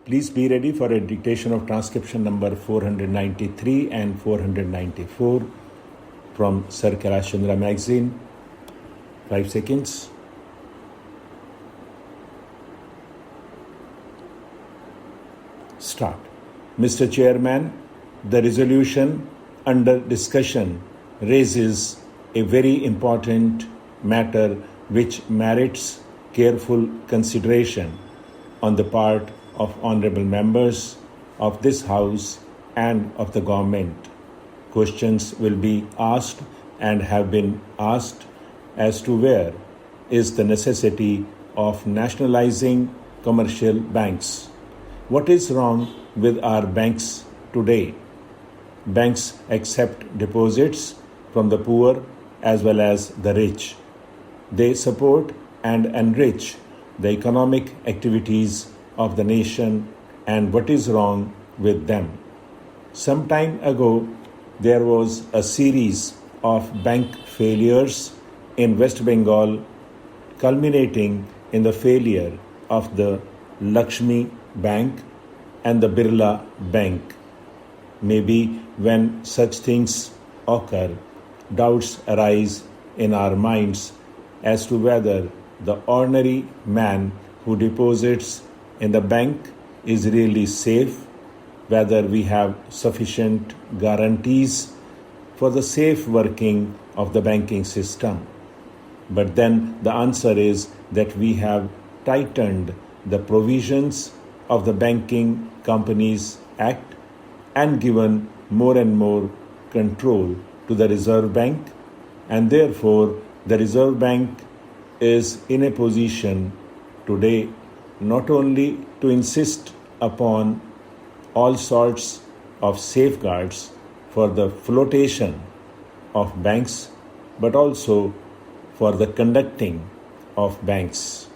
Please be ready for a dictation of transcription number 493 and 494 from Sir Kailash Chandra magazine. 5 seconds. Start. Mr. Chairman, the resolution under discussion raises a very important matter which merits careful consideration on the part of honorable members of this House and of the government. Questions will be asked and have been asked as to where is the necessity of nationalizing commercial banks. What is wrong with our banks today? Banks accept deposits from the poor as well as the rich. They support and enrich the economic activities of the nation, and what is wrong with them? Some time ago, there was a series of bank failures in West Bengal, culminating in the failure of the Lakshmi Bank and the Birla Bank. Maybe when such things occur, doubts arise in our minds as to whether the ordinary man who deposits in the bank is really safe, whether we have sufficient guarantees for the safe working of the banking system. But then the answer is that we have tightened the provisions of the Banking Companies Act and given more and more control to the Reserve Bank, and therefore the Reserve Bank is in a position today not only to insist upon all sorts of safeguards for the flotation of banks, but also for the conducting of banks.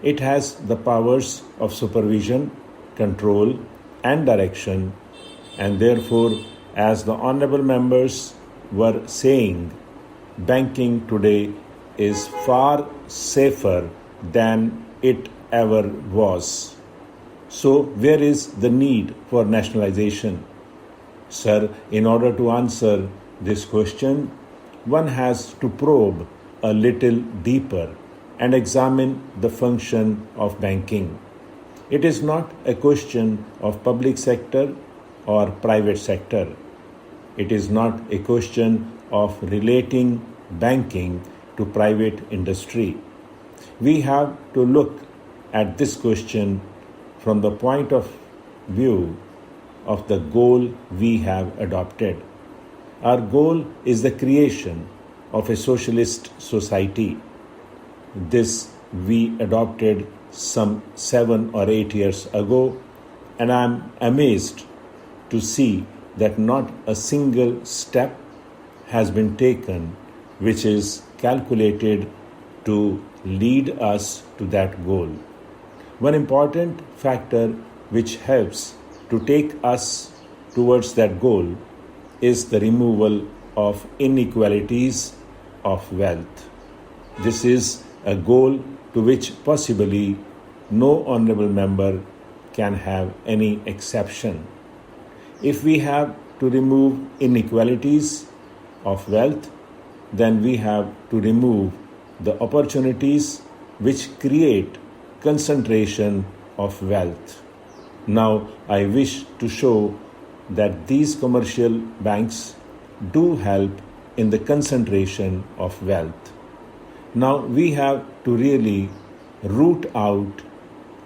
It has the powers of supervision, control, and direction, and therefore, as the honorable members were saying, banking today is far safer than it ever was. So, where is the need for nationalization? Sir, in order to answer this question, one has to probe a little deeper and examine the function of banking. It is not a question of public sector or private sector. It is not a question of relating banking to private industry. We have to look at this question from the point of view of the goal we have adopted. Our goal is the creation of a socialist society. This we adopted some 7 or 8 years ago, and I am amazed to see that not a single step has been taken which is calculated to lead us to that goal. One important factor which helps to take us towards that goal is the removal of inequalities of wealth. This is a goal to which possibly no honorable member can have any exception. If we have to remove inequalities of wealth, then we have to remove the opportunities which create concentration of wealth. Now, I wish to show that these commercial banks do help in the concentration of wealth. Now, we have to really root out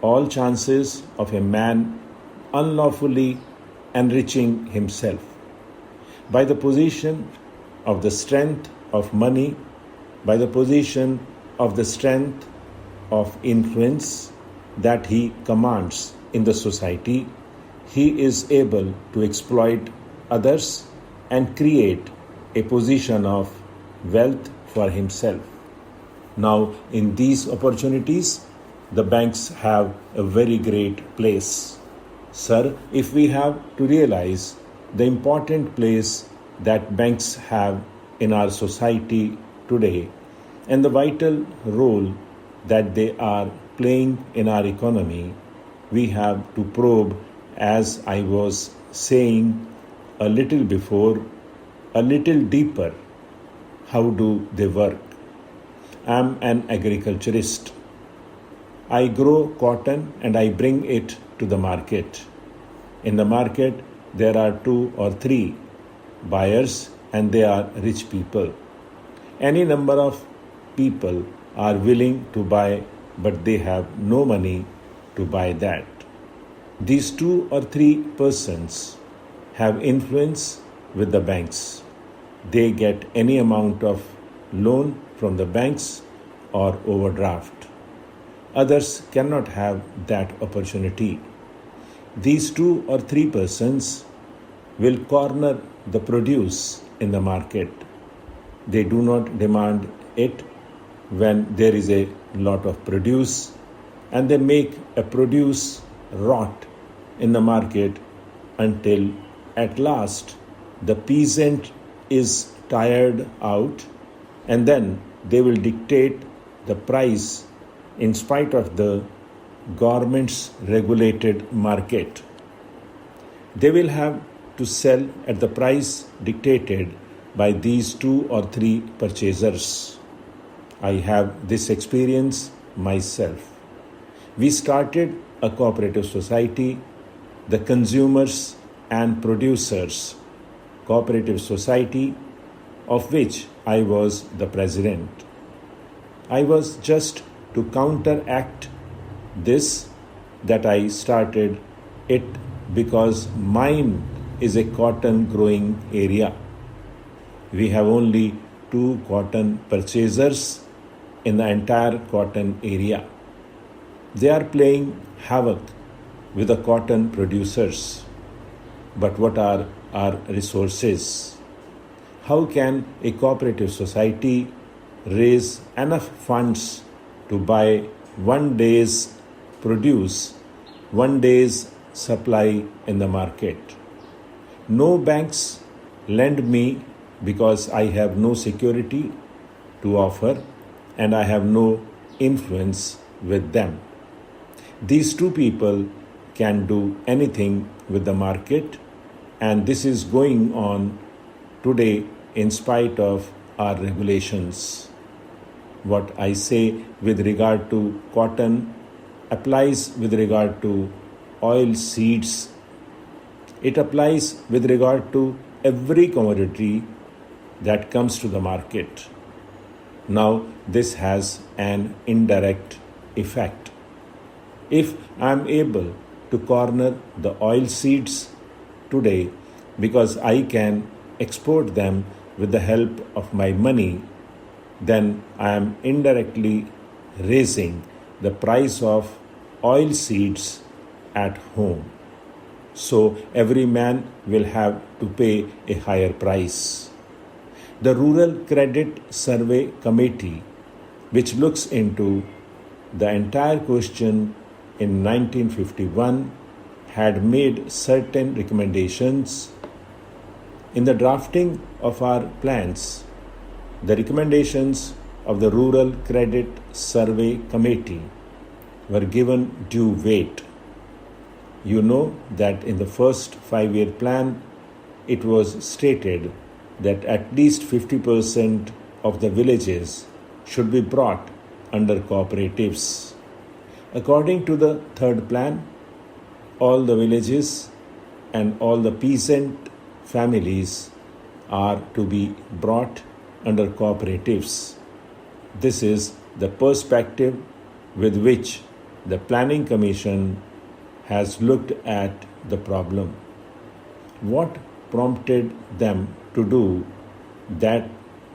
all chances of a man unlawfully enriching himself by the position of the strength of money, by the position of the strength of influence that he commands in the society. He is able to exploit others and create a position of wealth for himself. Now, in these opportunities, the banks have a very great place. Sir, if we have to realize the important place that banks have in our society today and the vital role that they are playing in our economy, we have to probe, as I was saying a little before, a little deeper. How do they work? I'm an agriculturist. I grow cotton and I bring it to the market. In the market, there are 2 or 3 buyers and they are rich people. Any number of people are willing to buy, but they have no money to buy that. These 2 or 3 persons have influence with the banks. They get any amount of loan from the banks or overdraft. Others cannot have that opportunity. These 2 or 3 persons will corner the produce in the market. They do not demand it when there is a lot of produce, and they make a produce rot in the market until at last the peasant is tired out, and then they will dictate the price in spite of the government's regulated market. They will have to sell at the price dictated by these 2 or 3 purchasers. I have this experience myself. We started a cooperative society, the Consumers and Producers Cooperative Society, of which I was the president. I was just to counteract this that I started it because mine is a cotton growing area. We have only 2 cotton purchasers in the entire cotton area. They are playing havoc with the cotton producers. But what are our resources? How can a cooperative society raise enough funds to buy one day's produce, one day's supply in the market? No banks lend me because I have no security to offer and I have no influence with them. These 2 people can do anything with the market, and this is going on today in spite of our regulations. What I say with regard to cotton applies with regard to oil seeds. It applies with regard to every commodity that comes to the market. Now, this has an indirect effect. If I am able to corner the oil seeds today because I can export them with the help of my money, then I am indirectly raising the price of oil seeds at home. So every man will have to pay a higher price. The Rural Credit Survey Committee, which looks into the entire question in 1951, had made certain recommendations. In the drafting of our plans, the recommendations of the Rural Credit Survey Committee were given due weight. You know that in the first 5-year plan, it was stated that at least 50% of the villages should be brought under cooperatives. According to the third plan, all the villages and all the peasant families are to be brought under cooperatives. This is the perspective with which the Planning Commission has looked at the problem. What prompted them to do that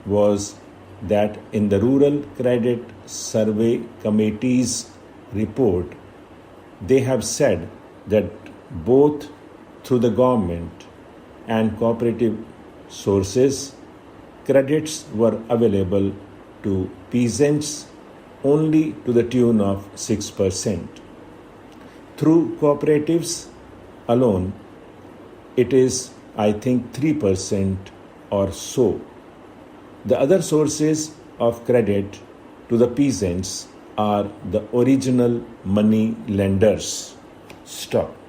was that in the Rural Credit Survey Committee's report, they have said that both through the government and cooperative sources, credits were available to peasants only to the tune of 6%. Through cooperatives alone, it is, I think, 3% or so. The other sources of credit to the peasants are the original money lenders. stop.